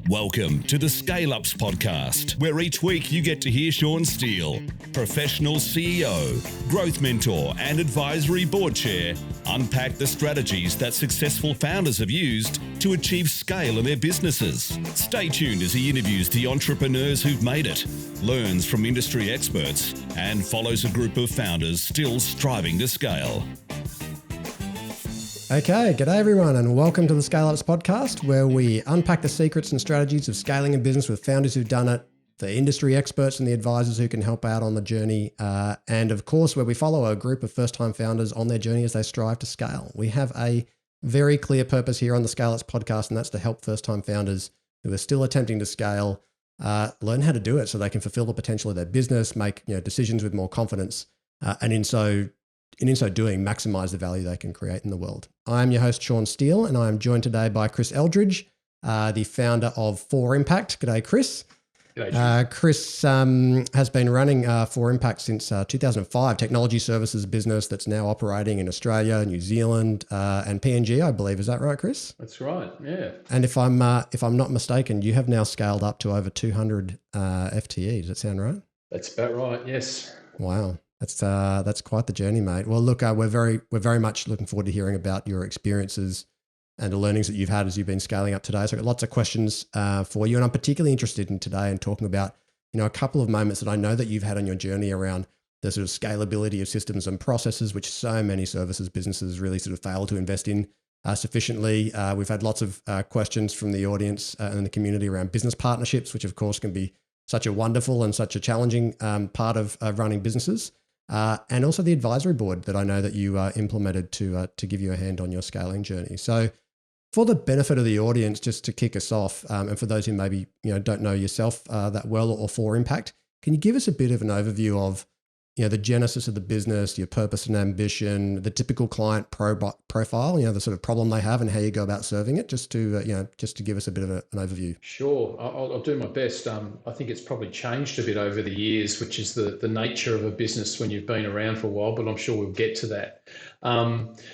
Welcome to the Scale Ups podcast, where each week you get to hear Sean Steele, professional CEO, growth mentor, and advisory board chair, unpack the strategies that successful founders have used to achieve scale in their businesses. Stay tuned as he interviews the entrepreneurs who've made it, learns from industry experts, and follows a group of founders still striving to scale. Okay, g'day everyone, and welcome to the Scale Ups podcast, where we unpack the secrets and strategies of scaling a business with founders who've done it, the industry experts and the advisors who can help out on the journey, and of course, where we follow a group of first-time founders on their journey as they strive to scale. We have a very clear purpose here on the Scale Ups podcast, and that's to help first-time founders who are still attempting to scale learn how to do it so they can fulfill the potential of their business, make decisions with more confidence, and in so doing, maximize the value they can create in the world. I'm your host, Sean Steele, and I am joined today by Chris Eldridge, the founder of 4Impact. G'day, Chris. G'day, Chris has been running 4Impact since 2005, technology services business that's now operating in Australia, New Zealand, and PNG, I believe. Is that right, Chris? That's right, yeah. And if I'm not mistaken, you have now scaled up to over 200 FTE. Does that sound right? That's about right, yes. Wow. That's quite the journey, mate. Well, look, we're very much looking forward to hearing about your experiences and the learnings that you've had as you've been scaling up today. So I've got lots of questions for you, and I'm particularly interested in today and talking about a couple of moments that I know that you've had on your journey around the sort of scalability of systems and processes, which so many services businesses really sort of fail to invest in sufficiently. We've had lots of questions from the audience and the community around business partnerships, which of course can be such a wonderful and such a challenging part of running businesses. And also the advisory board that I know that you implemented to give you a hand on your scaling journey. So for the benefit of the audience, just to kick us off, and for those who maybe don't know yourself that well or 4Impact, can you give us a bit of an overview of the genesis of the business, your purpose and ambition, the typical client profile, the sort of problem they have and how you go about serving it, just to give us a bit of an overview. Sure, I'll do my best. I think it's probably changed a bit over the years, which is the nature of a business when you've been around for a while, but I'm sure we'll get to that.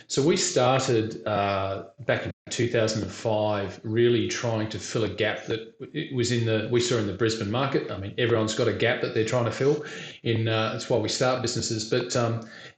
So we started back in 2005, really trying to fill a gap that we saw in the Brisbane market. I mean, everyone's got a gap that they're trying to fill in. That's why we start businesses, but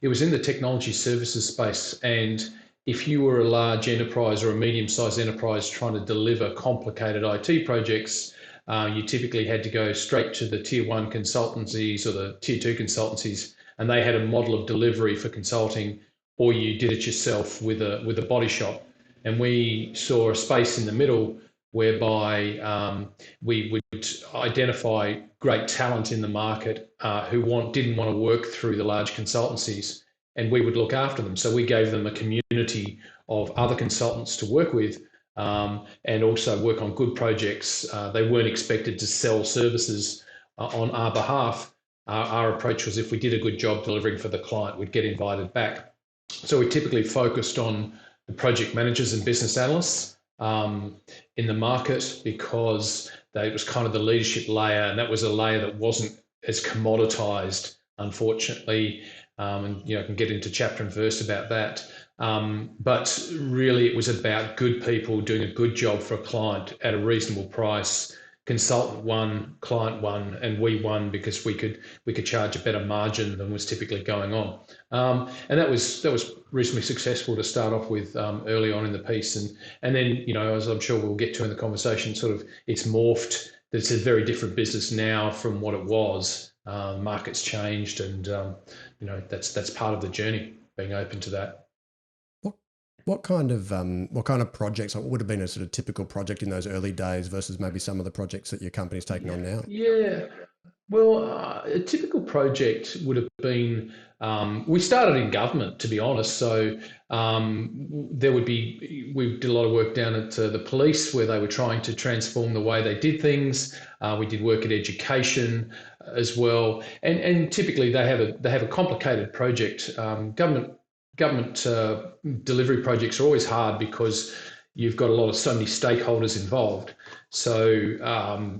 it was in the technology services space. And if you were a large enterprise or a medium-sized enterprise trying to deliver complicated IT projects, you typically had to go straight to the tier 1 consultancies or the tier 2 consultancies, and they had a model of delivery for consulting, or you did it yourself with a body shop. And we saw a space in the middle whereby we would identify great talent in the market who didn't want to work through the large consultancies, and we would look after them. So we gave them a community of other consultants to work with and also work on good projects. They weren't expected to sell services on our behalf. Our approach was if we did a good job delivering for the client, we'd get invited back. So we typically focused on the project managers and business analysts in the market because it was kind of the leadership layer, and that was a layer that wasn't as commoditized, unfortunately. And I can get into chapter and verse about that. But really, it was about good people doing a good job for a client at a reasonable price. Consultant won, client won, and we won because we could charge a better margin than was typically going on. And that was reasonably successful to start off with early on in the piece. And then, as I'm sure we'll get to in the conversation, sort of it's morphed. It's a very different business now from what it was. Market's changed, and that's part of the journey, being open to that. What kind of projects, what would have been a sort of typical project in those early days versus maybe some of the projects that your company's taking on now? Yeah, well, a typical project would have been, we started in government, to be honest. So we did a lot of work down at the police where they were trying to transform the way they did things. We did work at education as well. And typically they have a complicated project. Government delivery projects are always hard because you've got so many stakeholders involved. So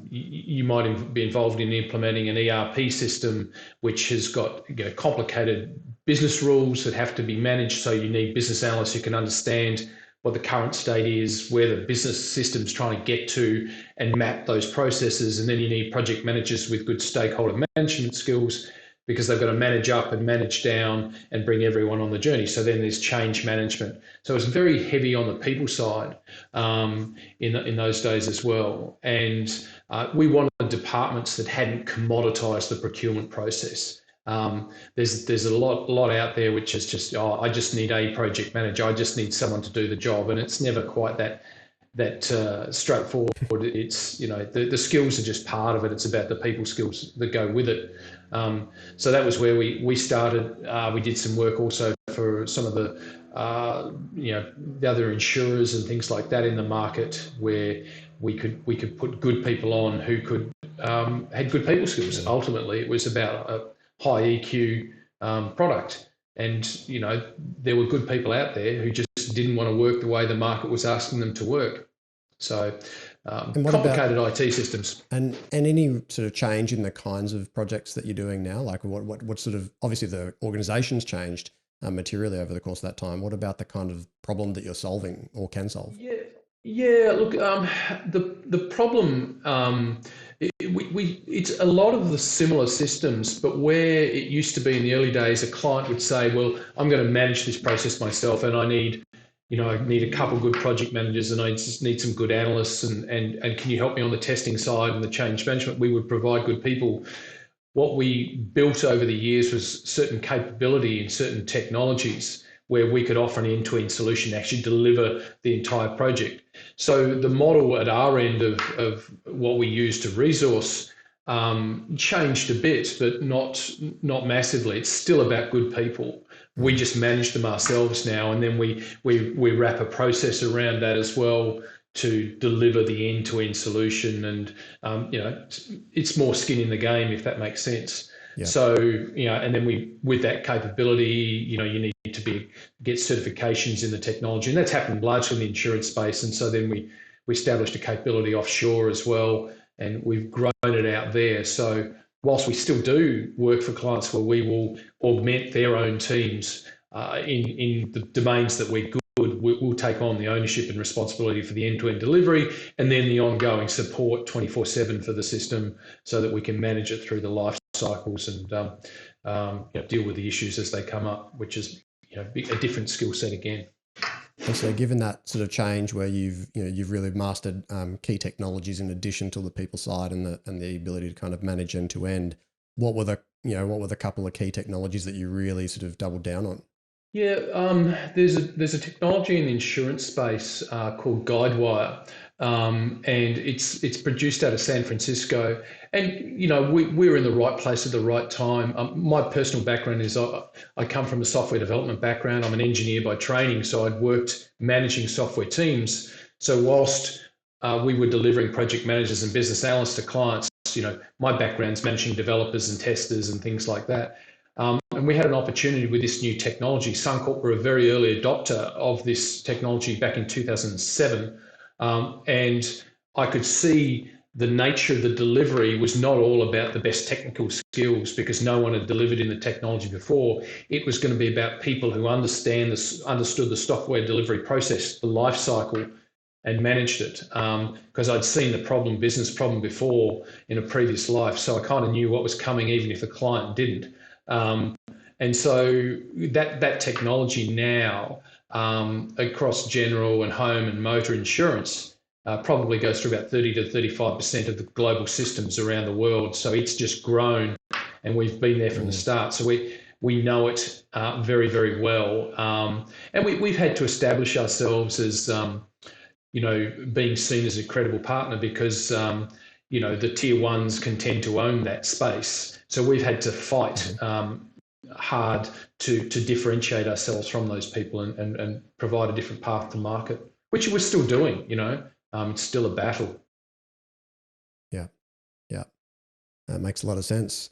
you might be involved in implementing an ERP system, which has got complicated business rules that have to be managed. So you need business analysts who can understand what the current state is, where the business system's trying to get to, and map those processes. And then you need project managers with good stakeholder management skills, because they've got to manage up and manage down and bring everyone on the journey. So then there's change management. So it's very heavy on the people side in those days as well. And we wanted departments that hadn't commoditized the procurement process. There's a lot out there which is just, I just need a project manager, I just need someone to do the job, and it's never quite that straightforward. It's, the skills are just part of it. It's about the people skills that go with it. So that was where we started. We did some work also for some of the other insurers and things like that in the market, where we could put good people on who could had good people skills. Ultimately, it was about a high EQ product, and there were good people out there who just didn't want to work the way the market was asking them to work. So complicated IT systems. And any sort of change in the kinds of projects that you're doing now? Like what sort of, obviously the organization's changed materially over the course of that time. What about the kind of problem that you're solving or can solve? Yeah. Look, the problem, it's a lot of the similar systems, but where it used to be in the early days, a client would say, well, I'm going to manage this process myself, and I need a couple of good project managers, and I just need some good analysts, and can you help me on the testing side and the change management? We would provide good people. What we built over the years was certain capability in certain technologies where we could offer an end-to-end solution, actually deliver the entire project. So the model at our end of what we use to resource changed a bit, but not massively. It's still about good people. We just manage them ourselves now, and then we wrap a process around that as well to deliver the end-to-end solution. And it's more skin in the game, if that makes sense. Yeah. So and then with that capability, you need to get certifications in the technology, and that's happened largely in the insurance space. And so then we established a capability offshore as well, and we've grown it out there. So whilst we still do work for clients where we will augment their own teams in the domains that we're good, we'll take on the ownership and responsibility for the end-to-end delivery, and then the ongoing support 24/7 for the system, so that we can manage it through the life cycles and deal with the issues as they come up, which is a different skill set again. And so, given that sort of change where you've really mastered key technologies in addition to the people side and the ability to kind of manage end to end, what were the couple of key technologies that you really sort of doubled down on? Yeah, there's a technology in the insurance space called Guidewire, and it's produced out of San Francisco. And we're in the right place at the right time. My personal background is I come from a software development background. I'm an engineer by training, so I'd worked managing software teams. So whilst we were delivering project managers and business analysts to clients, my background's managing developers and testers and things like that. And we had an opportunity with this new technology. Suncorp were a very early adopter of this technology back in 2007. And I could see the nature of the delivery was not all about the best technical skills, because no one had delivered in the technology before. It was going to be about people who understood the software delivery process, the life cycle, and managed it. Because I'd seen the business problem before in a previous life. So I kind of knew what was coming, even if the client didn't. And so that technology now across general and home and motor insurance probably goes through about 30 to 35% of the global systems around the world. So it's just grown, and we've been there from the start. So we know it very, very well. And we've had to establish ourselves as, being seen as a credible partner, because, the tier ones can tend to own that space. So we've had to fight hard to differentiate ourselves from those people and provide a different path to market, which we're still doing. It's still a battle. Yeah, that makes a lot of sense.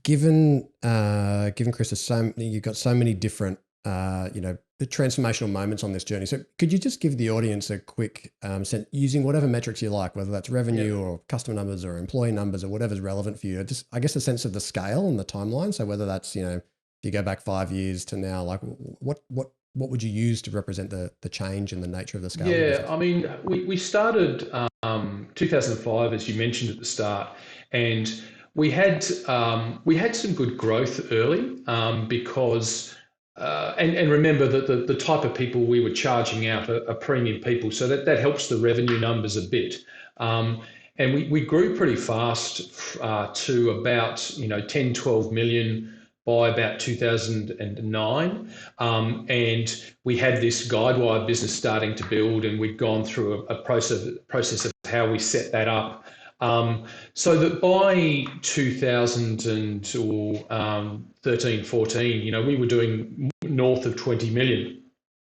Given Chris, you've got so many different the transformational moments on this journey. So could you just give the audience a quick sense, using whatever metrics you like, whether that's revenue or customer numbers or employee numbers or whatever's relevant for you, just, I guess, a sense of the scale and the timeline. So whether that's, if you go back 5 years to now, like what what would you use to represent the change in the nature of the scale of the Yeah, business? I mean, we started 2005, as you mentioned at the start, and we had some good growth early because and remember that the type of people we were charging out are premium people, so that helps the revenue numbers a bit. And we grew pretty fast to about 10, 12 million by about 2009. And we had this guidewire business starting to build, and we'd gone through a process of how we set that up. So that by 2013, 14, we were doing north of 20 million.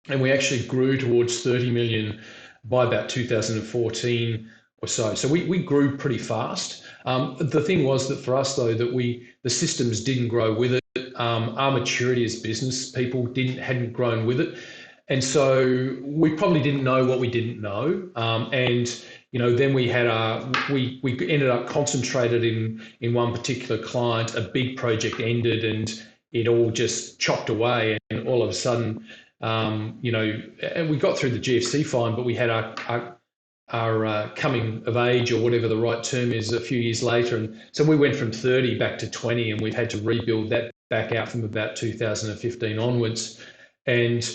And we actually grew towards 30 million by about 2014 or so. So we grew pretty fast. The thing was that for us, though, that the systems didn't grow with it. Our maturity as business people hadn't grown with it. And so we probably didn't know what we didn't know. Then we ended up concentrated in one particular client. A big project ended, and it all just chopped away. And all of a sudden, and we got through the GFC fine, but we had our coming of age, or whatever the right term is, a few years later. And so we went from 30 back to 20, and we've had to rebuild that back out from about 2015 onwards. And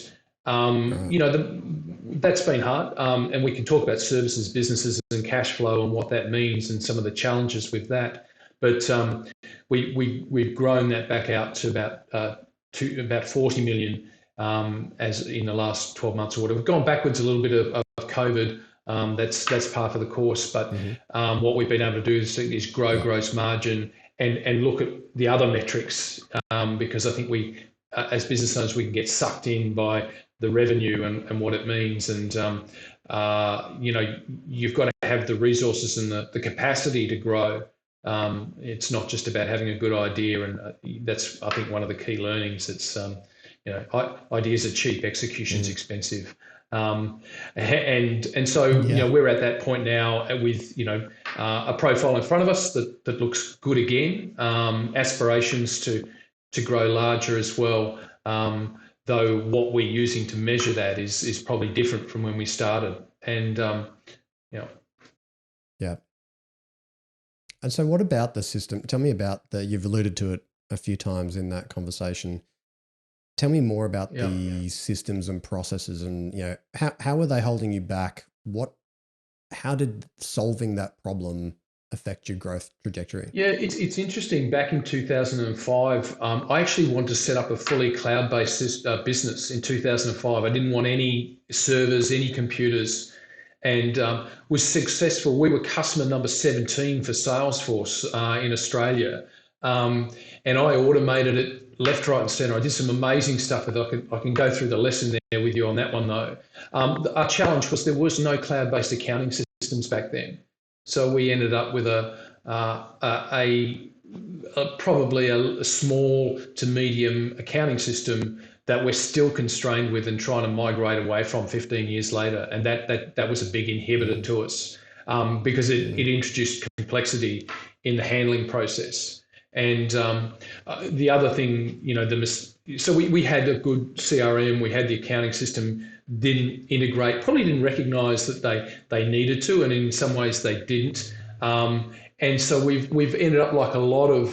that's been hard, and we can talk about services, businesses, and cash flow, and what that means, and some of the challenges with that. But we've grown that back out to about 40 million as in the last 12 months or whatever. We've gone backwards a little bit of COVID. That's part of the course. But what we've been able to do is grow gross margin and look at the other metrics, because I think we, as business owners, we can get sucked in by the revenue and what it means. And, you've got to have the resources and the capacity to grow. It's not just about having a good idea. And that's, I think, one of the key learnings. It's, ideas are cheap, execution's expensive. So we're at that point now with a profile in front of us that looks good again. Aspirations to grow larger as well. Though what we're using to measure that is probably different from when we started. And Yeah. And so, what about the system? Tell me about you've alluded to it a few times in that conversation. Tell me more about the systems and processes, and how are they holding you back? How did solving that problem affect your growth trajectory? Yeah, it's interesting. Back in 2005, I actually wanted to set up a fully cloud-based business in 2005. I didn't want any servers, any computers, and was successful. We were customer number 17 for Salesforce in Australia, and I automated it left, right, and centre. I did some amazing stuff with it. I can go through the lesson there with you on that one, though. Our challenge was there was no cloud-based accounting systems back then. So we ended up with probably a small to medium accounting system that we're still constrained with and trying to migrate away from 15 years later. And that was a big inhibitor to us because it introduced complexity in the handling process. And the other thing, so we had a good CRM, we had the accounting system, didn't integrate, probably didn't recognise that they needed to, and in some ways they didn't. And so we've ended up like a lot of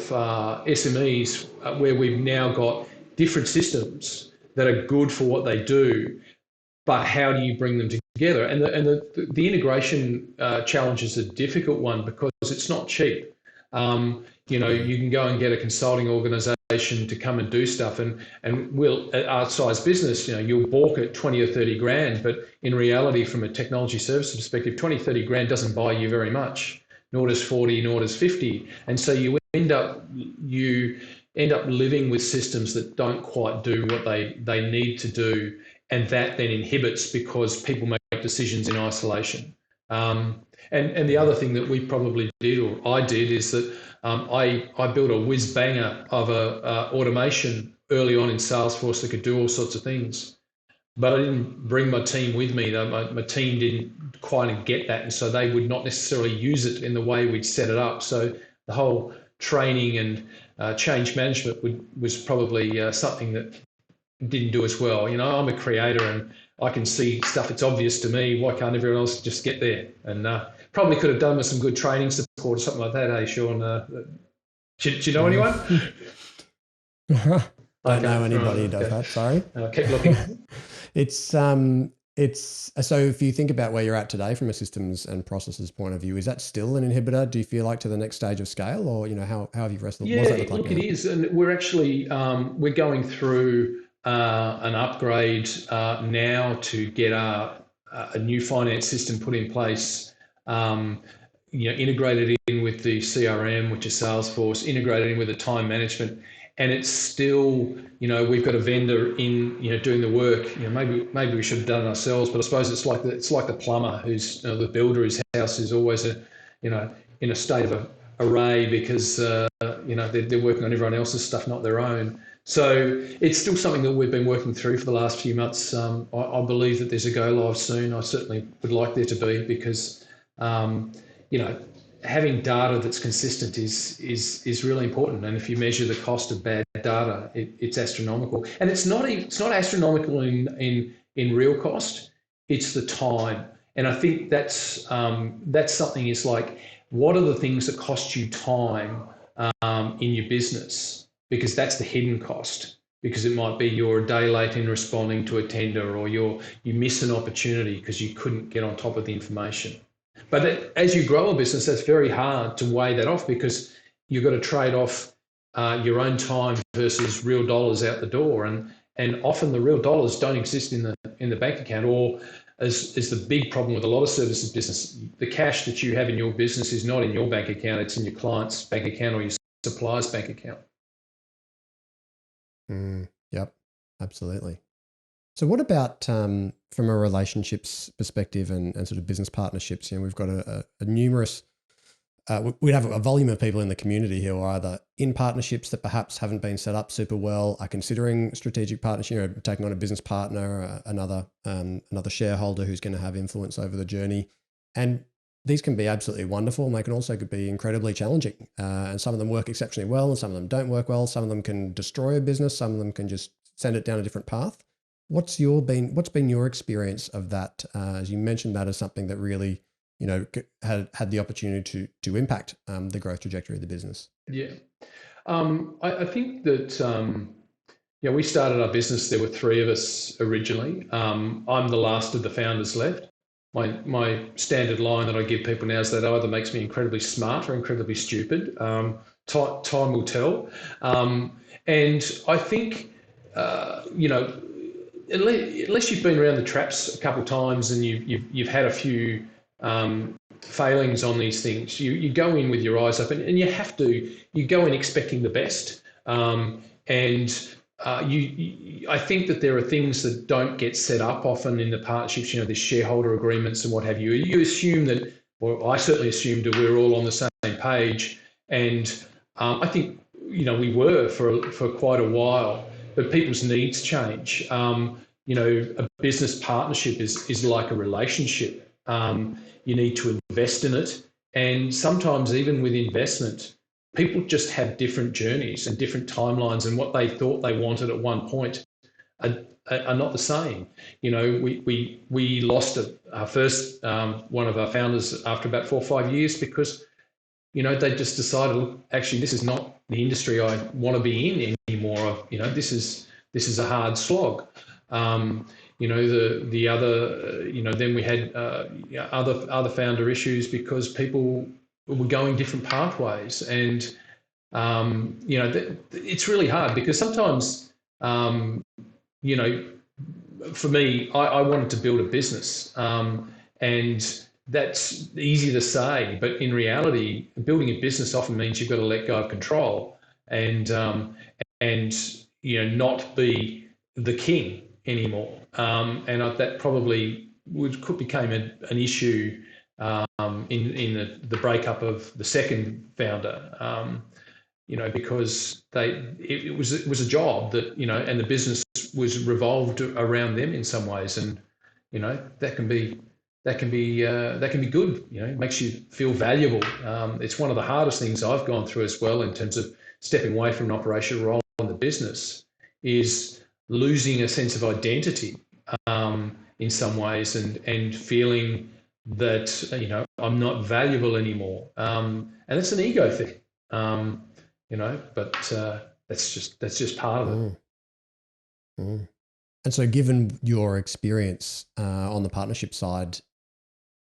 SMEs where we've now got different systems that are good for what they do, but how do you bring them together? And the integration challenge is a difficult one because it's not cheap. You can go and get a consulting organisation to come and do stuff, and we'll, at our size business, you'll balk at 20 or 30 grand, but in reality, from a technology services perspective, 20, 30 grand doesn't buy you very much, nor does 40, nor does 50. And so you end up living with systems that don't quite do what they need to do, and that then inhibits because people make decisions in isolation. And the other thing that we probably did, or I did, is that I built a whiz banger of a automation early on in Salesforce that could do all sorts of things, but I didn't bring my team with me. My team didn't quite get that, and so they would not necessarily use it in the way we'd set it up. So the whole training and change management was probably something that didn't do as well. I'm a creator and I can see stuff that's obvious to me. Why can't everyone else just get there? And probably could have done with some good training support or something like that, hey, Sean? Do you know anyone? Don't know anybody who does that. Sorry. Keep looking. It's so if you think about where you're at today from a systems and processes point of view, is that still an inhibitor? Do you feel like to the next stage of scale, or how have you wrestled? Yeah, look, it is, and we're actually we're going through an upgrade now to get a new finance system put in place. Integrated in with the CRM, which is Salesforce, integrated in with the time management, and it's still, we've got a vendor in, doing the work. Maybe we should have done it ourselves, but I suppose it's like the plumber who's the builder whose house is always in a state of array because they're working on everyone else's stuff, not their own. So it's still something that we've been working through for the last few months. I believe that there's a go live soon. I certainly would like there to be because having data that's consistent is really important. And if you measure the cost of bad data, it's astronomical. And it's not astronomical in real cost. It's the time. And I think that's something is like, what are the things that cost you time in your business? Because that's the hidden cost. Because it might be you're a day late in responding to a tender, or you miss an opportunity because you couldn't get on top of the information. But as you grow a business, that's very hard to weigh that off because you've got to trade off your own time versus real dollars out the door, and often the real dollars don't exist in the bank account, or as is the big problem with a lot of services business, the cash that you have in your business is not in your bank account; it's in your client's bank account or your supplier's bank account. Yep, absolutely. So what about from a relationships perspective and sort of business partnerships? We've got a numerous, we'd have a volume of people in the community who are either in partnerships that perhaps haven't been set up super well, are considering strategic partnership, taking on a business partner, another shareholder who's going to have influence over the journey. And these can be absolutely wonderful, and they can also be incredibly challenging. And some of them work exceptionally well, and some of them don't work well. Some of them can destroy a business. Some of them can just send it down a different path. What's been your experience of that? As you mentioned, that as something that really, had the opportunity to impact the growth trajectory of the business. Yeah, I think that we started our business. There were three of us originally. I'm the last of the founders left. My standard line that I give people now is that either makes me incredibly smart or incredibly stupid. Time will tell. And I think unless you've been around the traps a couple of times and you've had a few failings on these things, you go in with your eyes open, and you go in expecting the best. I think that there are things that don't get set up often in the partnerships. There's shareholder agreements and what have you. You assume that, or I certainly assumed that we're all on the same page, and I think we were for quite a while. But people's needs change. A business partnership is like a relationship. You need to invest in it. And sometimes even with investment, people just have different journeys and different timelines, and what they thought they wanted at one point are not the same. We lost our first one of our founders after about 4 or 5 years because they just decided, look, actually, this is not the industry I want to be in anymore. This is a hard slog. The other, then we had other founder issues because people were going different pathways, and it's really hard because sometimes, for me, I wanted to build a business, and that's easy to say, but in reality, building a business often means you've got to let go of control and not be the king anymore. And that probably became an issue in the breakup of the second founder. Because it was a job that and the business was revolved around them in some ways, and that can be good. It makes you feel valuable. It's one of the hardest things I've gone through as well in terms of stepping away from an operational role in the business. Is losing a sense of identity in some ways, and feeling that I'm not valuable anymore, and it's an ego thing, but that's just part of it. Mm, mm. And so, given your experience on the partnership side,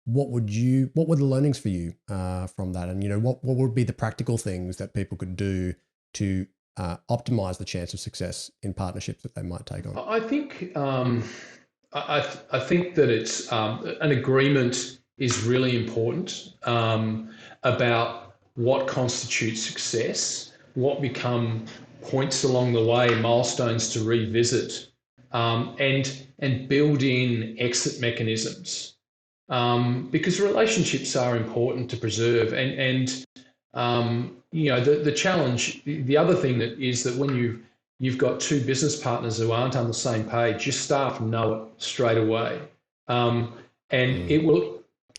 what were the learnings for you from that? And what would be the practical things that people could do to optimize the chance of success in partnerships that they might take on? I think I think that it's an agreement is really important about what constitutes success, what become points along the way, milestones to revisit, and build in exit mechanisms, because relationships are important to preserve. And the challenge, the other thing that is that when you've got two business partners who aren't on the same page, your staff know it straight away, and it will.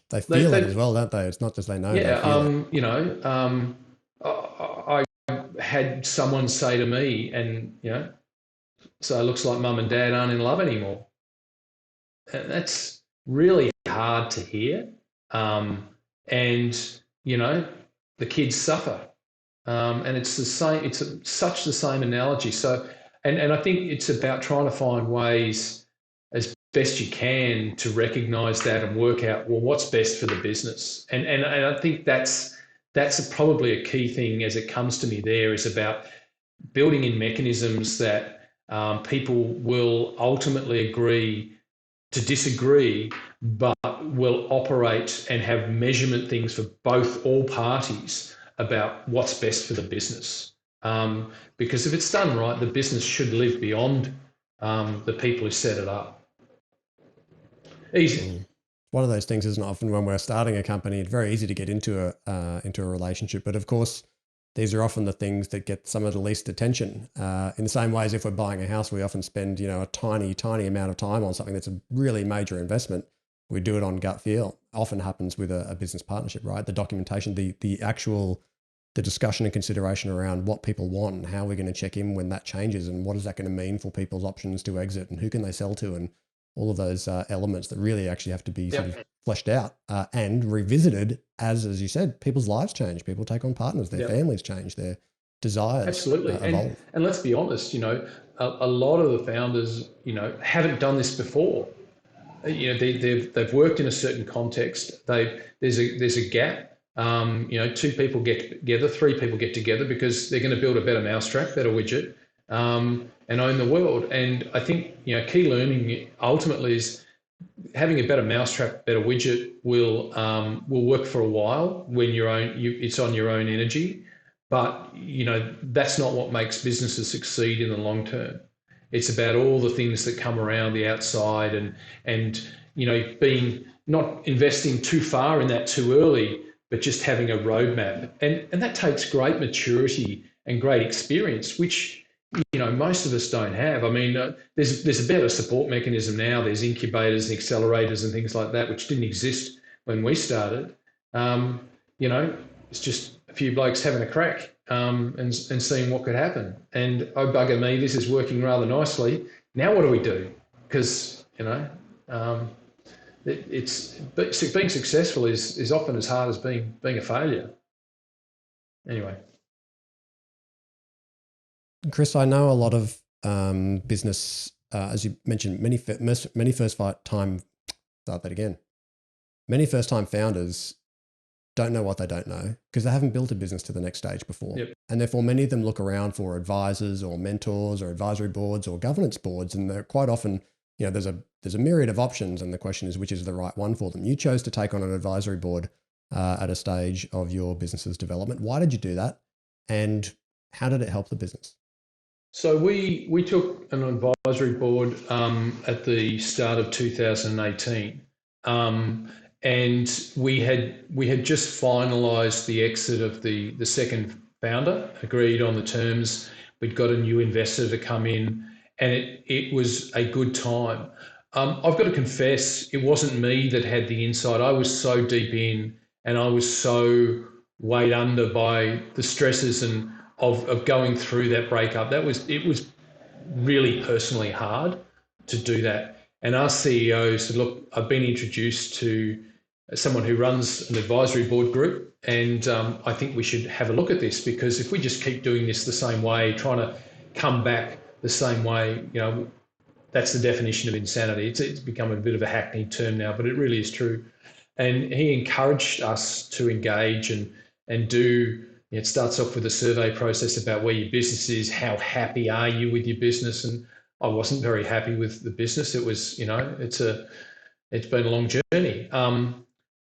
They feel it as well, don't they? It's not just they know. Yeah, they feel it. I had someone say to me, and so it looks like mum and dad aren't in love anymore. And that's really hard to hear, and the kids suffer, and it's the same. It's such the same analogy. So, and I think it's about trying to find ways as best you can to recognise that and work out, well, what's best for the business. And I think that's probably a key thing as it comes to me. There is about building in mechanisms that people will ultimately agree to disagree, but will operate and have measurement things for all parties about what's best for the business. Because if it's done right, the business should live beyond the people who set it up. Easy. One of those things, isn't often when we're starting a company, it's very easy to get into a relationship. But of course, these are often the things that get some of the least attention. In the same way as if we're buying a house, we often spend, a tiny, tiny amount of time on something that's a really major investment. We do it on gut feel. Often happens with a business partnership, right? The documentation, the discussion and consideration around what people want and how we're going to check in when that changes, and what is that going to mean for people's options to exit, and who can they sell to, and all of those elements that really actually have to be sort of fleshed out and revisited as you said, people's lives change, people take on partners, their families change, their desires absolutely evolve. And let's be honest, a lot of the founders, haven't done this before. They've worked in a certain context. There's a gap. Two people get together, three people get together because they're going to build a better mousetrap, better widget, and own the world. And I think key learning ultimately is having a better mousetrap, better widget will work for a while when it's on your own energy, but that's not what makes businesses succeed in the long term. It's about all the things that come around the outside, and being not investing too far in that too early, but just having a roadmap, and that takes great maturity and great experience, which most of us don't have. I mean, there's a better support mechanism now. There's incubators and accelerators and things like that, which didn't exist when we started. It's just a few blokes having a crack and seeing what could happen. And oh, bugger me, this is working rather nicely. Now what do we do? Because being successful is often as hard as being a failure. Anyway. Chris, I know a lot of business, as you mentioned, many first-time founders don't know what they don't know because they haven't built a business to the next stage before. Yep. And therefore, many of them look around for advisors or mentors or advisory boards or governance boards, and they're quite often, there's a myriad of options, and the question is which is the right one for them. You chose to take on an advisory board at a stage of your business's development. Why did you do that, and how did it help the business? So we took an advisory board at the start of 2018, and we had just finalised the exit of the second founder, agreed on the terms. We'd got a new investor to come in, and it was a good time. I've got to confess, it wasn't me that had the insight. I was so deep in, and I was so weighed under by the stresses and of going through that breakup. It was really personally hard to do that. And our CEO said, look, I've been introduced to someone who runs an advisory board group, and I think we should have a look at this, because if we just keep doing this the same way, trying to come back the same way, that's the definition of insanity. It's become a bit of a hackneyed term now, but it really is true. And he encouraged us to engage and do. It starts off with a survey process about where your business is, how happy are you with your business, and I wasn't very happy with the business. It was, it's been a long journey.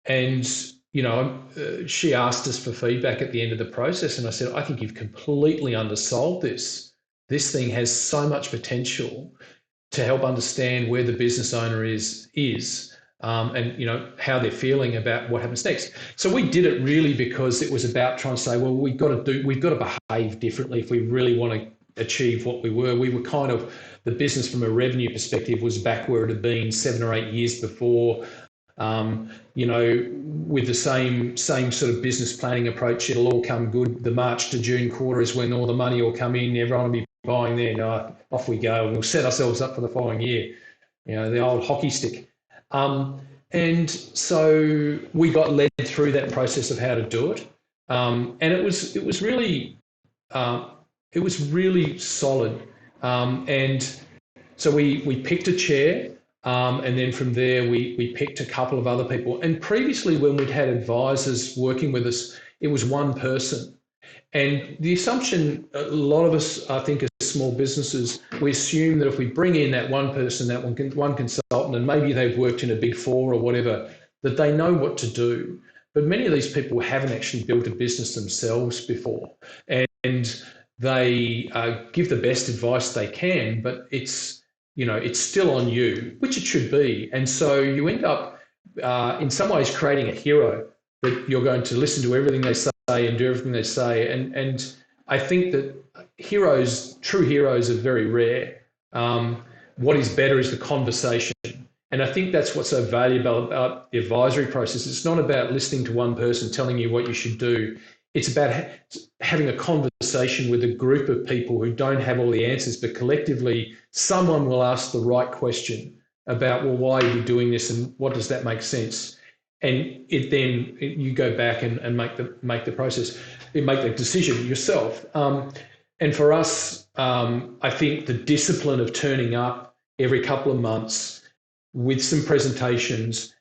And she asked us for feedback at the end of the process, and I said, I think you've completely undersold this. This thing has so much potential to help understand where the business owner is, and how they're feeling about what happens next. So we did it really because it was about trying to say, well, we've got to behave differently if we really want to achieve what we were. We were kind of, the business from a revenue perspective was back where it had been 7 or 8 years before. With the same sort of business planning approach, it'll all come good. The March to June quarter is when all the money will come in. Everyone will be buying there. Off we go, and we'll set ourselves up for the following year. The old hockey stick. And so we got led through that process of how to do it, and it was really solid. And so we picked a chair. And then from there, we picked a couple of other people. And previously, when we'd had advisors working with us, it was one person. And the assumption, a lot of us, I think, as small businesses, we assume that if we bring in that one person, that one consultant, and maybe they've worked in a Big Four or whatever, that they know what to do. But many of these people haven't actually built a business themselves before. And they give the best advice they can, but it's still on you, which it should be. And so you end up, in some ways, creating a hero that you're going to listen to everything they say and do everything they say. And I think that true heroes are very rare. What is better is the conversation. And I think that's what's so valuable about the advisory process. It's not about listening to one person telling you what you should do. It's about having a conversation with a group of people who don't have all the answers, but collectively someone will ask the right question about, well, why are you doing this and what does that make sense? And then you go back and make the process, make the decision yourself. And for us, I think the discipline of turning up every couple of months with some presentations,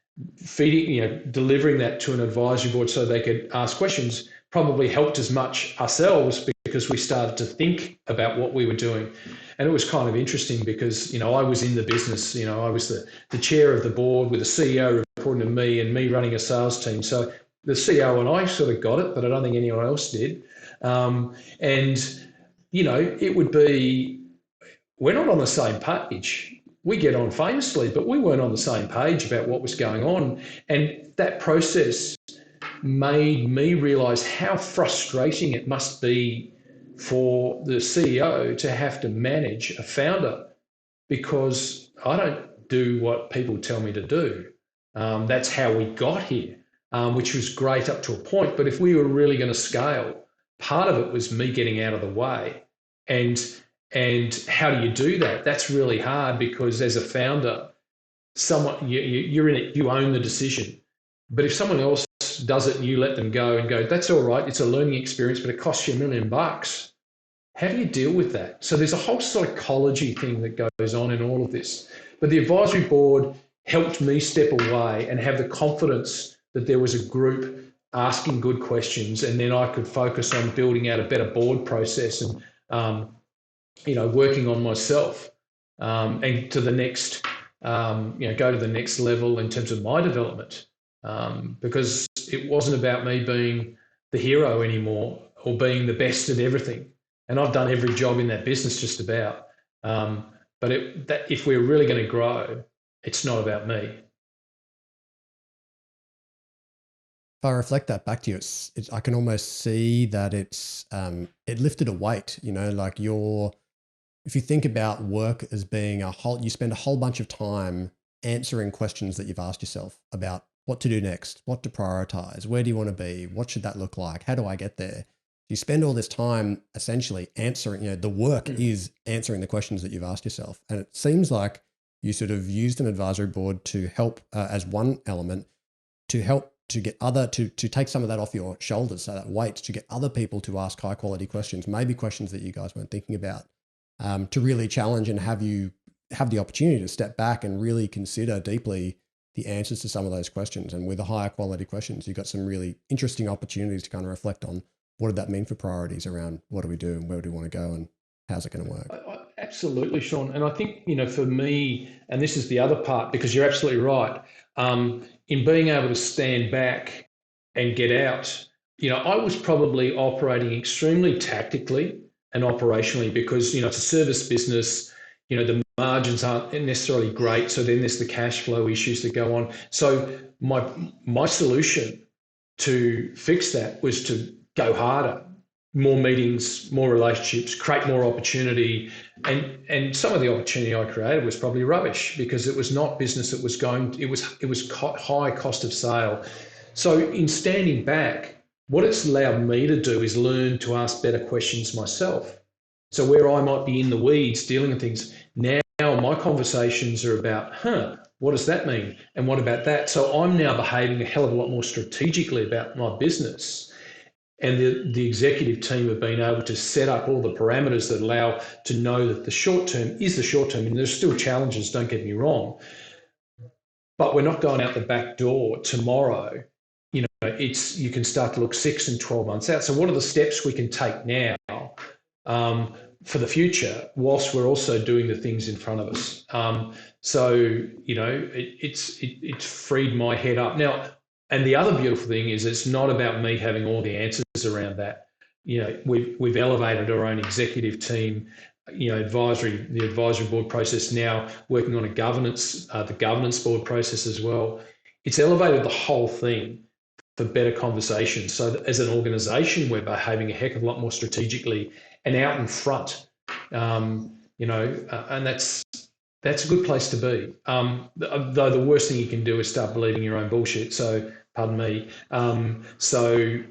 delivering that to an advisory board so they could ask questions, probably helped as much ourselves because we started to think about what we were doing. And it was kind of interesting because, I was in the business, I was the chair of the board with the CEO reporting to me and me running a sales team. So the CEO and I sort of got it, but I don't think anyone else did. It would be, we're not on the same page. We get on famously, but we weren't on the same page about what was going on. And that process made me realise how frustrating it must be for the CEO to have to manage a founder, because I don't do what people tell me to do. That's how we got here, which was great up to a point. But if we were really going to scale, part of it was me getting out of the way. And how do you do that? That's really hard, because as a founder, you're in it, you own the decision. But if someone else does it and you let them go and go, that's all right, it's a learning experience, but it costs you $1 million. How do you deal with that? So there's a whole psychology thing that goes on in all of this. But the advisory board helped me step away and have the confidence that there was a group asking good questions, and then I could focus on building out a better board process and working on myself and to the next, go to the next level in terms of my development, because it wasn't about me being the hero anymore or being the best at everything. And I've done every job in that business just about. But if we're really going to grow, it's not about me. If I reflect that back to you, I can almost see that it lifted a weight, if you think about work as being you spend a whole bunch of time answering questions that you've asked yourself about what to do next, what to prioritize, where do you want to be, what should that look like, how do I get there? You spend all this time essentially answering, the work is answering the questions that you've asked yourself. And it seems like you sort of used an advisory board to help as one element to help to get to take some of that off your shoulders, so that weight to get other people to ask high quality questions, maybe questions that you guys weren't thinking about, to really challenge and have you have the opportunity to step back and really consider deeply the answers to some of those questions. And with the higher quality questions, you've got some really interesting opportunities to kind of reflect on what did that mean for priorities around what do we do and where do we want to go and how's it going to work? Absolutely, Sean. And I think, for me, and this is the other part, because you're absolutely right, in being able to stand back and get out, I was probably operating extremely tactically and operationally because, it's a service business, the margins aren't necessarily great. So then there's the cash flow issues that go on. So my solution to fix that was to go harder, more meetings, more relationships, create more opportunity. And some of the opportunity I created was probably rubbish because it was not business that was it was high cost of sale. So in standing back, what it's allowed me to do is learn to ask better questions myself. So where I might be in the weeds dealing with things, now my conversations are about, what does that mean? And what about that? So I'm now behaving a hell of a lot more strategically about my business. And the executive team have been able to set up all the parameters that allow to know that the short term is the short term. And there's still challenges, don't get me wrong. But we're not going out the back door tomorrow. You can start to look 6 and 12 months out. So what are the steps we can take now for the future, whilst we're also doing the things in front of us? It's freed my head up. Now, and the other beautiful thing is it's not about me having all the answers around that. We've elevated our own executive team, the advisory board process now, working on the governance board process as well. It's elevated the whole thing for better conversations. So that as an organisation, we're behaving a heck of a lot more strategically and out in front. And that's a good place to be. Though the worst thing you can do is start believing your own bullshit. So, pardon me.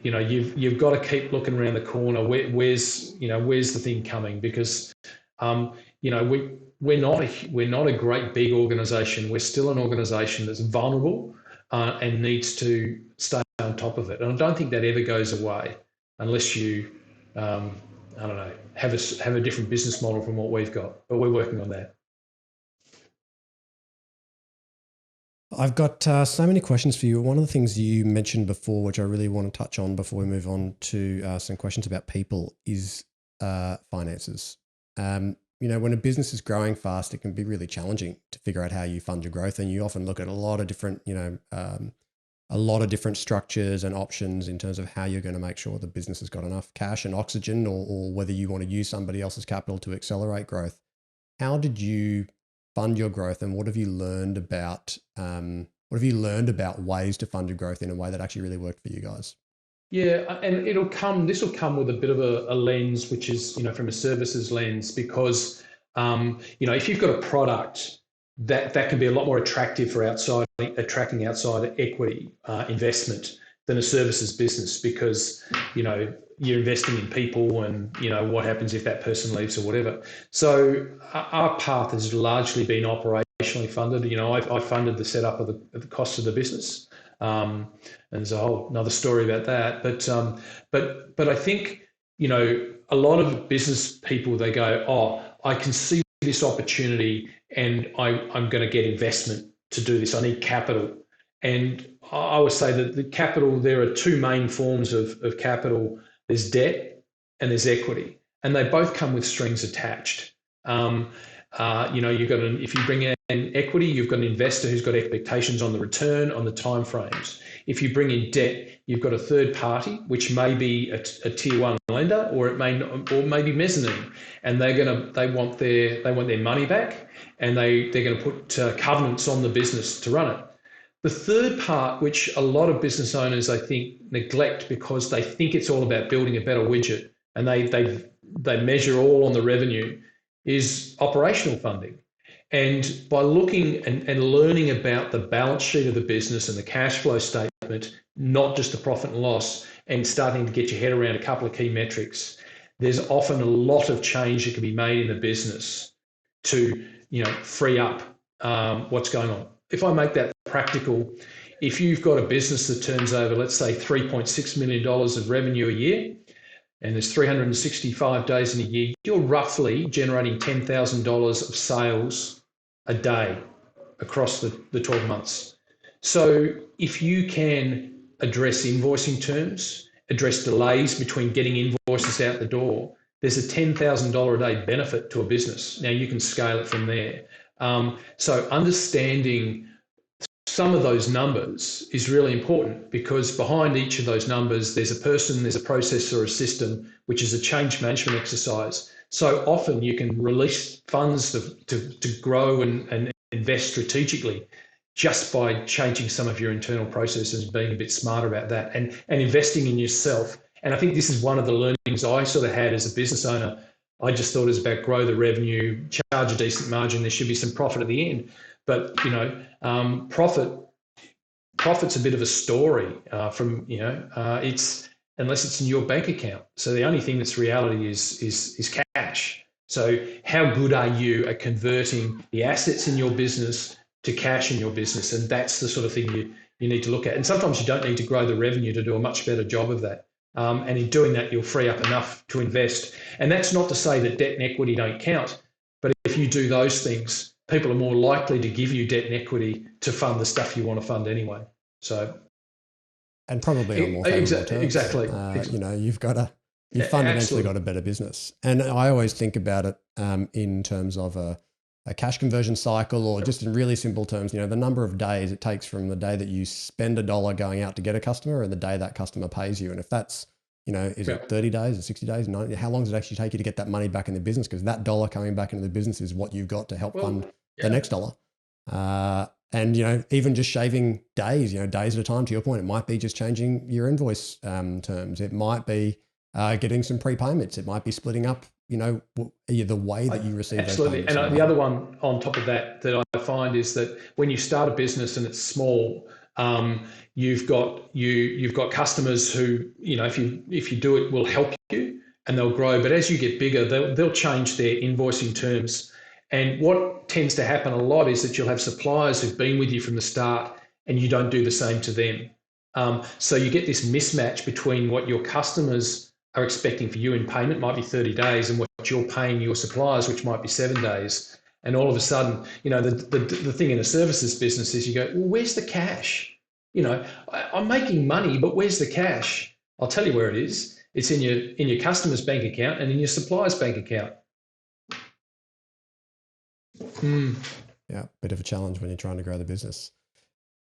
You've got to keep looking around the corner. Where's the thing coming? Because, we're not a great big organisation. We're still an organisation that's vulnerable and needs to stay on top of it. And I don't think that ever goes away unless you, have a different business model from what we've got. But we're working on that. I've got so many questions for you. One of the things you mentioned before, which I really want to touch on before we move on to some questions about people, is finances. When a business is growing fast, it can be really challenging to figure out how you fund your growth. And you often look at a lot of different, structures and options in terms of how you're going to make sure the business has got enough cash and oxygen, or whether you want to use somebody else's capital to accelerate growth. How did you fund your growth, and what have you learned about ways to fund your growth in a way that actually really worked for you guys? Yeah, and this will come with a bit of a lens, which is, from a services lens, because, if you've got a product that can be a lot more attractive for attracting outside equity investment than a services business, because, you're investing in people and, what happens if that person leaves or whatever. So our path has largely been operationally funded. I funded the setup of the cost of the business. And there's a whole another story about that. But I think, a lot of business people, they go, I can see this opportunity and I'm going to get investment to do this. I need capital. And I would say that the capital, there are two main forms of capital. There's debt and there's equity, and they both come with strings attached. If you bring in equity, you've got an investor who's got expectations on the return, on the timeframes. If you bring in debt, you've got a third party, which may be a tier one lender, or it may not, or maybe mezzanine, and they want their money back, and they're going to put covenants on the business to run it. The third part, which a lot of business owners, I think, neglect because they think it's all about building a better widget, and they measure all on the revenue, is operational funding. And by looking and learning about the balance sheet of the business and the cash flow statement, not just the profit and loss, and starting to get your head around a couple of key metrics, there's often a lot of change that can be made in the business to, free up what's going on. If I make that practical, if you've got a business that turns over, let's say, $3.6 million of revenue a year, and there's 365 days in a year, you're roughly generating $10,000 of sales a day across the 12 months. So if you can address invoicing terms, address delays between getting invoices out the door, there's a $10,000 a day benefit to a business. Now you can scale it from there. So understanding some of those numbers is really important, because behind each of those numbers, there's a person, there's a process or a system, which is a change management exercise. So often you can release funds to grow and invest strategically just by changing some of your internal processes, being a bit smarter about that, and investing in yourself. And I think this is one of the learnings I sort of had as a business owner. I just thought it was about grow the revenue, charge a decent margin, there should be some profit at the end. But, profit's a bit of a story it's, unless it's in your bank account. So the only thing that's reality is cash. So how good are you at converting the assets in your business to cash in your business? And that's the sort of thing you need to look at. And sometimes you don't need to grow the revenue to do a much better job of that. And in doing that, you'll free up enough to invest. And that's not to say that debt and equity don't count. But if you do those things, people are more likely to give you debt and equity to fund the stuff you want to fund anyway. So, and probably on more favorable terms. Exactly. You've fundamentally got a better business. And I always think about it in terms of a cash conversion cycle, or just in really simple terms, the number of days it takes from the day that you spend $1 going out to get a customer and the day that customer pays you. And if that's, is it 30 days or 60 days, 90? How long does it actually take you to get that money back in the business? Because that dollar coming back into the business is what you've got to help fund the next dollar. And, even just shaving days, days at a time, to your point, it might be just changing your invoice terms. It might be getting some prepayments. It might be splitting up, the way that you receive absolutely. those payments. And the other one on top of that I find is that when you start a business and it's small, you've got customers who, if you do it, will help you and they'll grow. But as you get bigger, they'll change their invoicing terms. And what tends to happen a lot is that you'll have suppliers who've been with you from the start and you don't do the same to them. So you get this mismatch between what your customers are expecting for you in payment, might be 30 days, and what you're paying your suppliers, which might be 7 days. And all of a sudden, the thing in a services business is you go, well, where's the cash? I'm making money, but where's the cash? I'll tell you where it is. It's in your customer's bank account and in your supplier's bank account. Yeah, bit of a challenge when you're trying to grow the business.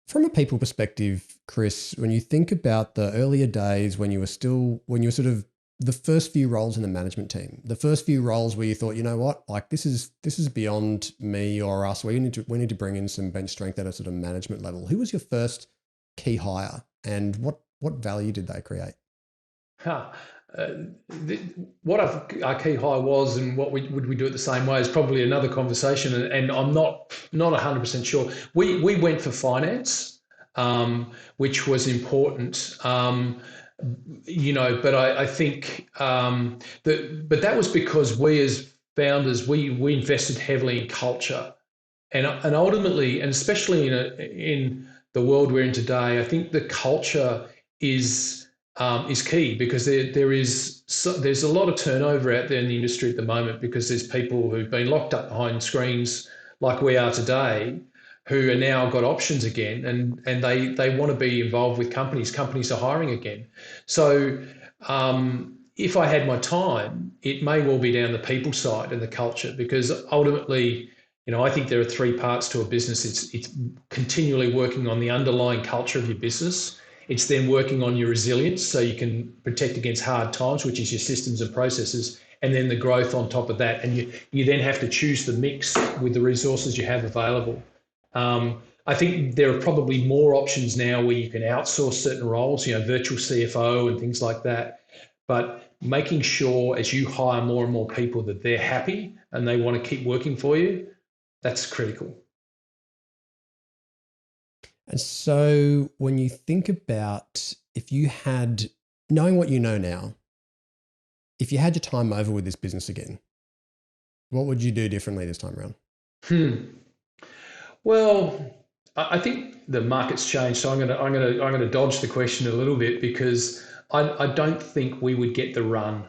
From a people perspective, Chris, when you think about the earlier days when you were sort of the first few roles in the management team, the first few roles where you thought, this is beyond me or us. We need to bring in some bench strength at a sort of management level. Who was your first key hire, and what value did they create? What our key hire was and what would we do it the same way is probably another conversation, and I'm not 100% sure. We went for finance, which was important, but I think but that was because we as founders we invested heavily in culture, and ultimately, and especially in the world we're in today, I think the culture is key, because there's a lot of turnover out there in the industry at the moment, because there's people who've been locked up behind screens like we are today, who are now got options again, and they want to be involved with companies. Companies are hiring again. So if I had my time, it may well be down the people side and the culture, because ultimately, I think there are three parts to a business. It's continually working on the underlying culture of your business. It's then working on your resilience so you can protect against hard times, which is your systems and processes, and then the growth on top of that. And you then have to choose the mix with the resources you have available. I think there are probably more options now where you can outsource certain roles, virtual CFO and things like that. But making sure as you hire more and more people that they're happy and they want to keep working for you, that's critical. And so when you think about if you had knowing what you know now, if you had your time over with this business again, what would you do differently this time around? Well, I think the market's changed, so I'm going to dodge the question a little bit because I don't think we would get the run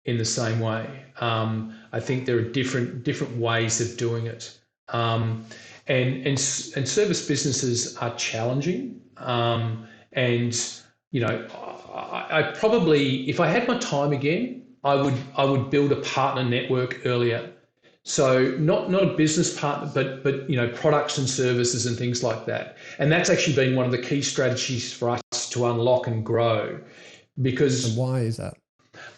in the same way. I think there are different ways of doing it, and service businesses are challenging. And I probably, if I had my time again, I would build a partner network earlier. So not a business partner, but products and services and things like that. And that's actually been one of the key strategies for us to unlock and grow. Because And why is that?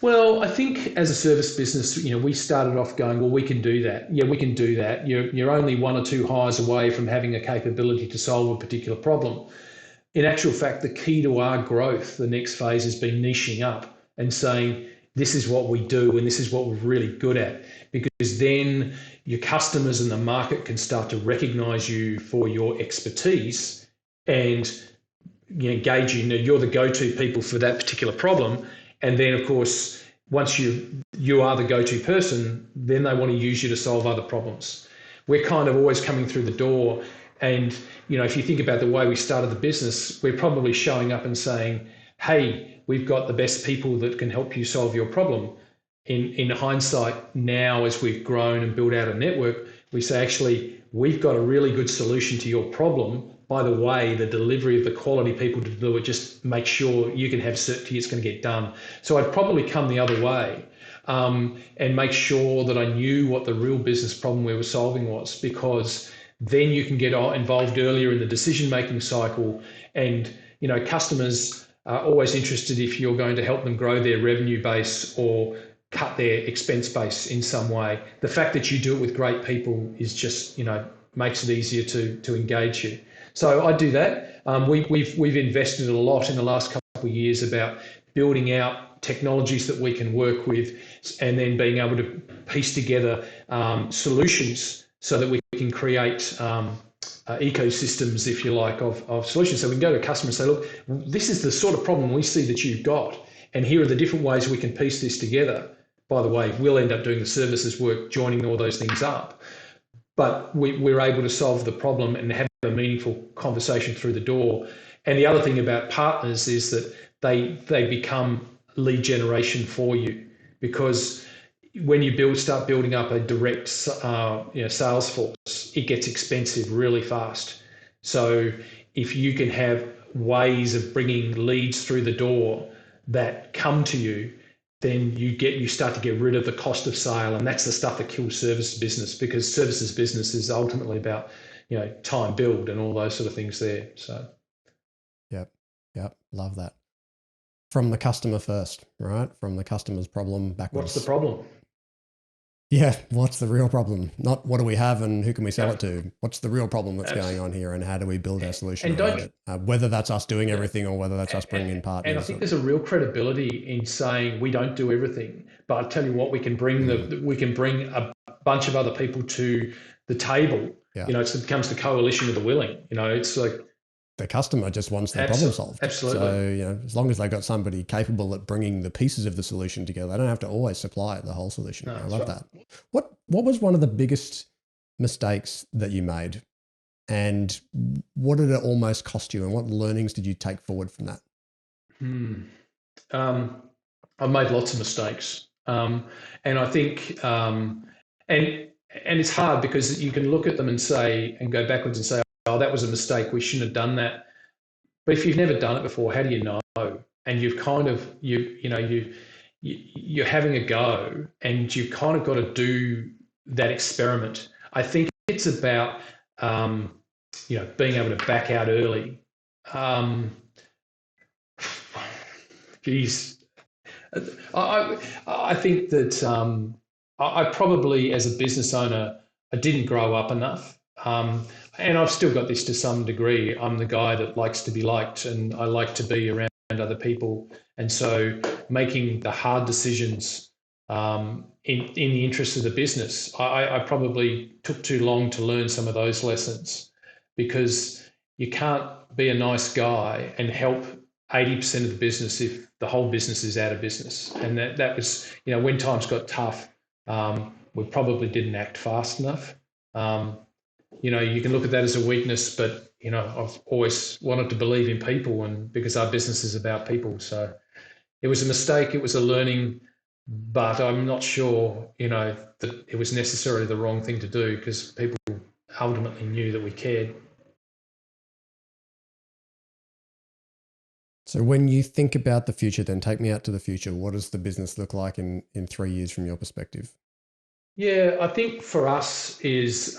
well, I think as a service business, we started off going, well, we can do that. Yeah, we can do that. You're only one or two hires away from having a capability to solve a particular problem. In actual fact, the key to our growth, the next phase, has been niching up and saying, this is what we do and this is what we're really good at. Because then your customers and the market can start to recognize you for your expertise and gauge you're the go-to people for that particular problem. And then, of course, once you are the go-to person, then they want to use you to solve other problems. We're kind of always coming through the door. And, if you think about the way we started the business, we're probably showing up and saying, hey, we've got the best people that can help you solve your problem. In hindsight, now as we've grown and built out a network, we say, actually, we've got a really good solution to your problem. By the way, the delivery of the quality people to do it, just make sure you can have certainty it's going to get done. So I'd probably come the other way and make sure that I knew what the real business problem we were solving was, because then you can get involved earlier in the decision-making cycle. And, customers are always interested if you're going to help them grow their revenue base or cut their expense base in some way. The fact that you do it with great people is just, makes it easier to engage you. So I do that. We've invested a lot in the last couple of years about building out technologies that we can work with, and then being able to piece together solutions so that we can create ecosystems, if you like, of solutions. So we can go to a customer and say, look, this is the sort of problem we see that you've got, and here are the different ways we can piece this together. By the way, we'll end up doing the services work, joining all those things up. But we're able to solve the problem and have a meaningful conversation through the door. And the other thing about partners is that they become lead generation for you, because when you start building up a direct sales force, it gets expensive really fast. So if you can have ways of bringing leads through the door that come to you, then you start to get rid of the cost of sale, and that's the stuff that kills service business, because services business is ultimately about time build and all those sort of things there. So yep, love that. From the customer first, right? From the customer's problem backwards. What's the problem? Yeah, what's the real problem? Not what do we have and who can we sell it to? What's the real problem that's going on here, and how do we build our solution around it? Whether that's us doing everything or whether that's us bringing in partners. And I think there's a real credibility in saying we don't do everything, but I tell you what, we can bring we can bring a bunch of other people to the table. Yeah. It becomes the coalition of the willing. It's like the customer just wants their problem solved. Absolutely. So, as long as they've got somebody capable at bringing the pieces of the solution together, they don't have to always supply the whole solution. No, I love that. What was one of the biggest mistakes that you made, and what did it almost cost you, and what learnings did you take forward from that? I've made lots of mistakes. And I think, and it's hard because you can look at them and go backwards and say, oh, that was a mistake, we shouldn't have done that. But if you've never done it before, how do you know? And you've kind of, you're having a go, and you've kind of got to do that experiment. I think it's about, being able to back out early. I think that I probably, as a business owner, I didn't grow up enough. And I've still got this to some degree. I'm the guy that likes to be liked, and I like to be around other people. And so making the hard decisions in the interest of the business, I probably took too long to learn some of those lessons, because you can't be a nice guy and help 80% of the business if the whole business is out of business. And that was, when times got tough, we probably didn't act fast enough. You can look at that as a weakness, but, I've always wanted to believe in people, and because our business is about people. So it was a mistake. It was a learning, but I'm not sure, that it was necessarily the wrong thing to do, because people ultimately knew that we cared. So when you think about the future, then take me out to the future. What does the business look like in 3 years from your perspective? Yeah, I think for us is,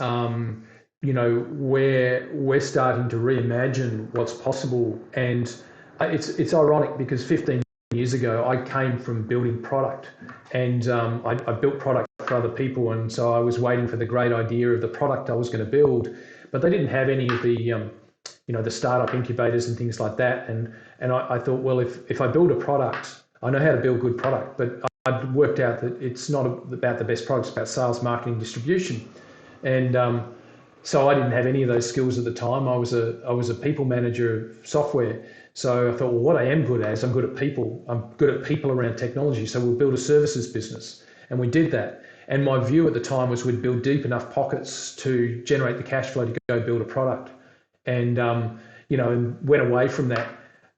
we're starting to reimagine what's possible. And it's ironic because 15 years ago, I came from building product, and I built product for other people. And so I was waiting for the great idea of the product I was going to build, but they didn't have any of the startup incubators and things like that. And I thought, well, if I build a product, I know how to build good product, but I'd worked out that it's not about the best products, it's about sales, marketing, distribution. And so I didn't have any of those skills at the time. I was a people manager of software. So I thought, well, what I am good at is I'm good at people. I'm good at people around technology. So we'll build a services business. And we did that. And my view at the time was we'd build deep enough pockets to generate the cash flow to go build a product. And, and went away from that.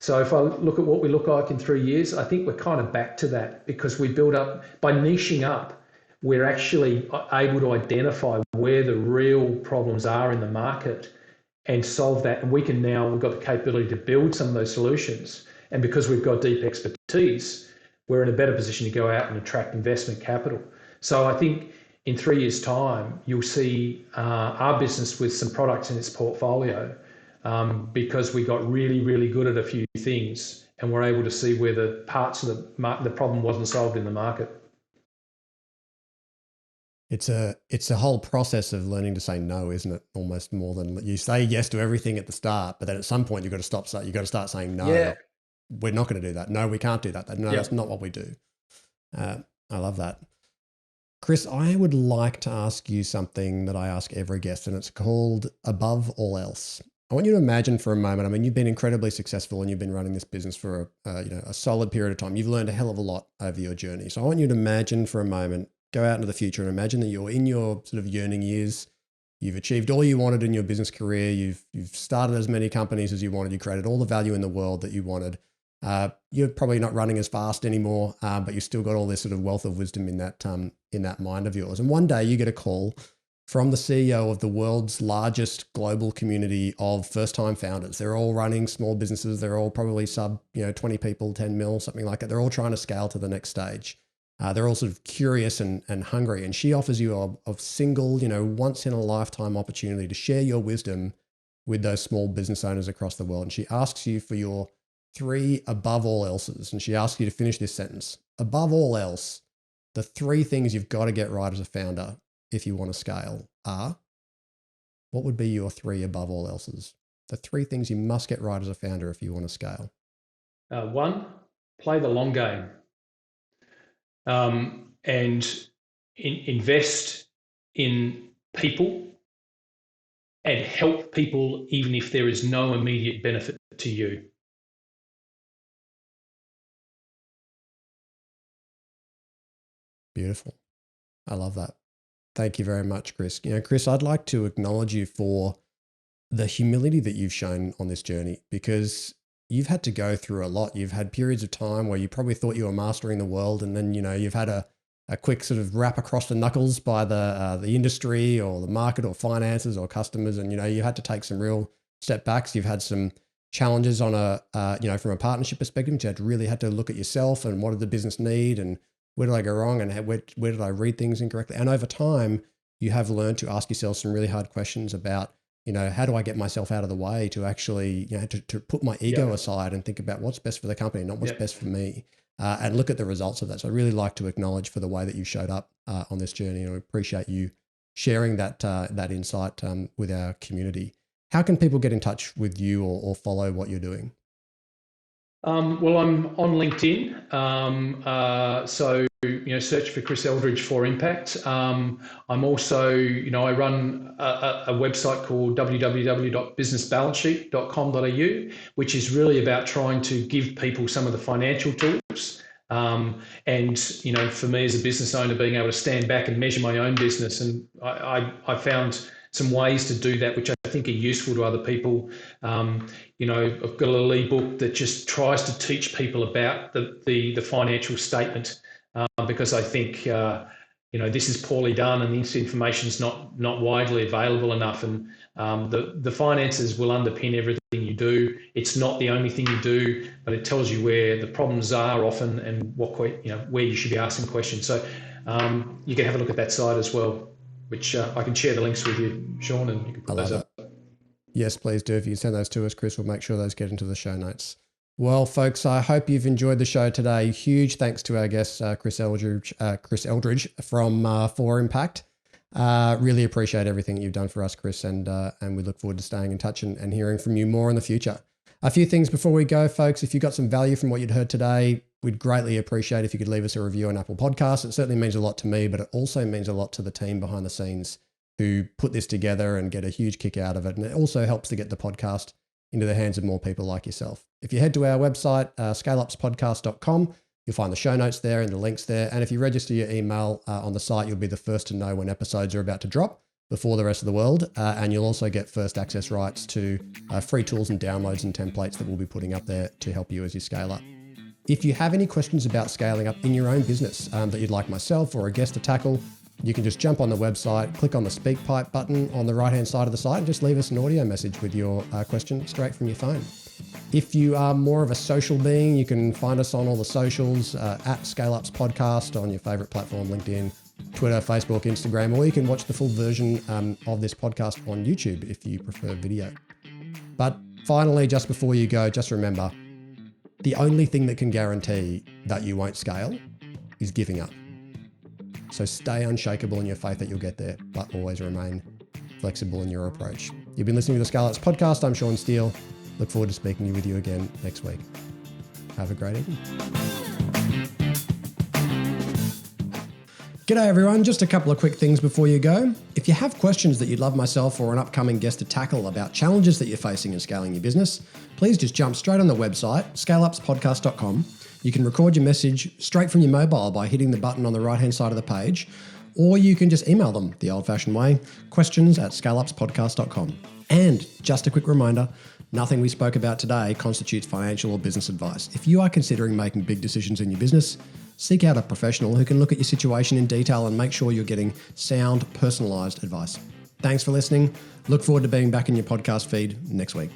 So if I look at what we look like in 3 years, I think we're kind of back to that, because we build up, by niching up, we're actually able to identify where the real problems are in the market and solve that. And we've got the capability to build some of those solutions. And because we've got deep expertise, we're in a better position to go out and attract investment capital. So I think in 3 years' time, you'll see our business with some products in its portfolio, because we got really, really good at a few things, and we're able to see where the parts of the problem wasn't solved in the market. It's a whole process of learning to say no, isn't it? Almost more than you say yes to everything at the start, but then at some point you've got to stop. You've got to start saying no. Yeah. We're not going to do that. No, we can't do that. No, That's not what we do. I love that. Chris, I would like to ask you something that I ask every guest, and it's called above all else. I want you to imagine for a moment, I mean, you've been incredibly successful and you've been running this business for a solid period of time. You've learned a hell of a lot over your journey. So I want you to imagine for a moment, go out into the future and imagine that you're in your sort of yearning years. You've achieved all you wanted in your business career. You've started as many companies as you wanted. You created all the value in the world that you wanted. You're probably not running as fast anymore, but you've still got all this sort of wealth of wisdom in that mind of yours. And one day you get a call from the CEO of the world's largest global community of first-time founders. They're all running small businesses. They're all probably sub 20 people, 10 mil, something like that. They're all trying to scale to the next stage. They're all sort of curious and hungry. And she offers you a single, once in a lifetime opportunity to share your wisdom with those small business owners across the world. And she asks you for your 3 above all else's. And she asks you to finish this sentence. Above all else, the 3 things you've got to get right as a founder if you want to scale are, what would be your 3 above all else's? The 3 things you must get right as a founder if you want to scale. 1, play the long game. And invest in people and help people even if there is no immediate benefit to you. Beautiful. I love that. Thank you very much, Chris. Chris, I'd like to acknowledge you for the humility that you've shown on this journey, because you've had to go through a lot. You've had periods of time where you probably thought you were mastering the world, and then you've had a quick sort of wrap across the knuckles by the industry or the market or finances or customers, and you had to take some real step backs. You've had some challenges on from a partnership perspective. You really had to look at yourself and what did the business need, and where did I go wrong, and where did I read things incorrectly? And over time, you have learned to ask yourself some really hard questions about how do I get myself out of the way to actually, to put my ego aside and think about what's best for the company, not what's best for me, and look at the results of that. So I'd really like to acknowledge for the way that you showed up on this journey, and I appreciate you sharing that insight with our community. How can people get in touch with you or follow what you're doing? Well, I'm on LinkedIn. So search for Chris Eldridge for Impact. I'm also, I run a website called www.businessbalancesheet.com.au, which is really about trying to give people some of the financial tools. And for me as a business owner, being able to stand back and measure my own business. And I found some ways to do that, which I think are useful to other people. I've got a little ebook that just tries to teach people about the financial statement, because I think, this is poorly done and this information is not widely available enough. And the finances will underpin everything you do. It's not the only thing you do, but it tells you where the problems are often and where you should be asking questions. So you can have a look at that site as well, which I can share the links with you, Sean, and you can put those up. Yes, please do. If you send those to us, Chris, we'll make sure those get into the show notes. Well, folks, I hope you've enjoyed the show today. Huge thanks to our guest, Chris Eldridge from For Impact. Really appreciate everything that you've done for us, Chris, and we look forward to staying in touch and hearing from you more in the future. A few things before we go, folks. If you got some value from what you'd heard today, we'd greatly appreciate if you could leave us a review on Apple Podcasts. It certainly means a lot to me, but it also means a lot to the team behind the scenes who put this together and get a huge kick out of it. And it also helps to get the podcast into the hands of more people like yourself. If you head to our website, scaleupspodcast.com, you'll find the show notes there and the links there. And if you register your email on the site, you'll be the first to know when episodes are about to drop before the rest of the world. And you'll also get first access rights to free tools and downloads and templates that we'll be putting up there to help you as you scale up. If you have any questions about scaling up in your own business that you'd like myself or a guest to tackle, you can just jump on the website, click on the SpeakPipe button on the right-hand side of the site, and just leave us an audio message with your question straight from your phone. If you are more of a social being, you can find us on all the socials at Scale Ups Podcast on your favorite platform, LinkedIn, Twitter, Facebook, Instagram, or you can watch the full version of this podcast on YouTube if you prefer video. But finally, just before you go, just remember, the only thing that can guarantee that you won't scale is giving up. So stay unshakable in your faith that you'll get there, but always remain flexible in your approach. You've been listening to the Scale Ups Podcast. I'm Sean Steele. Look forward to speaking with you again next week. Have a great evening. G'day everyone, just a couple of quick things before you go. If you have questions that you'd love myself or an upcoming guest to tackle about challenges that you're facing in scaling your business, please just jump straight on the website, scaleupspodcast.com. You can record your message straight from your mobile by hitting the button on the right-hand side of the page, or you can just email them the old-fashioned way, questions@scaleupspodcast.com. And just a quick reminder, nothing we spoke about today constitutes financial or business advice. If you are considering making big decisions in your business, seek out a professional who can look at your situation in detail and make sure you're getting sound, personalised advice. Thanks for listening. Look forward to being back in your podcast feed next week.